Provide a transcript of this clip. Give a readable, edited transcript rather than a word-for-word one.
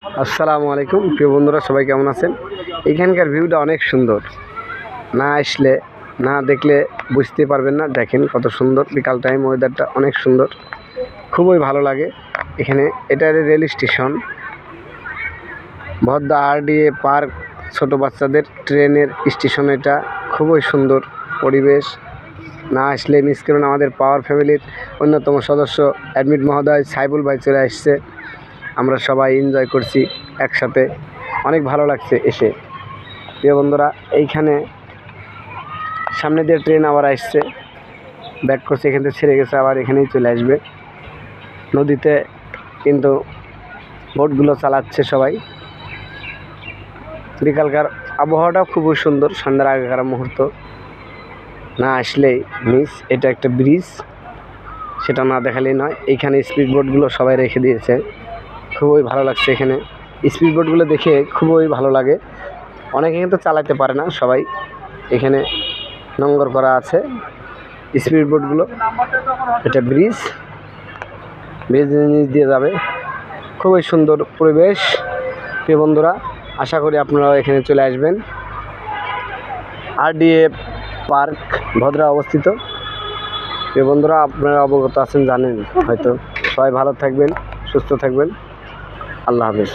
আসসালামু আলাইকুম প্রিয় বন্ধুরা, সবাই কেমন আছেন? এখানকার ভিউটা অনেক সুন্দর, না আসলে না দেখলে বুঝতে পারবেন না। দেখেন কত সুন্দর, বিকাল টাইম ওয়েদারটা অনেক সুন্দর, খুবই ভালো লাগে এখানে। এটা রেল স্টেশন, ভদ্দা RDA পার্ক, ছোট বাচ্চাদের ট্রেনের স্টেশন। এটা খুবই সুন্দর পরিবেশ, না আসলে মিস করুন। আমাদের পাওয়ার ফ্যামিলির অন্যতম সদস্য অ্যাডমিট মহোদয় সাইবুল ভাই চলে আসছে, আমরা সবাই এনজয় করছি একসাথে, অনেক ভালো লাগছে এসে। প্রিয় বন্ধুরা, এইখানে সামনে দিয়ে ট্রেন আবার আসছে, ব্যাক করছে, এখান থেকে ছেড়ে গেছে, আবার এখানেই চলে আসবে। নদীতে কিন্তু বোটগুলো চালাচ্ছে সবাই। বিকালকার আবহাওয়াটাও খুবই সুন্দর, সন্ধ্যার আগেকার মুহূর্ত, না আসলেই মিস। এটা একটা ব্রিজ, সেটা না দেখালেই নয়। এইখানে স্পিড বোটগুলো সবাই রেখে দিয়েছে, খুবই ভালো লাগছে এখানে। স্পিড বোটগুলো দেখে খুবই ভালো লাগে। অনেকে কিন্তু চালাতে পারে না সবাই, এখানে নোংর করা আছে স্পিড বোটগুলো। এটা ব্রিজ নিচ দিয়ে যাবে, খুবই সুন্দর পরিবেশ। প্রিয় বন্ধুরা, আশা করি আপনারাও এখানে চলে আসবেন। RDA পার্ক ভদ্রা অবস্থিত। প্রিয় বন্ধুরা, আপনারা অবগত আছেন, জানেন হয়তো। সবাই ভালো থাকবেন, সুস্থ থাকবেন। আল্লাহ হাফেজ।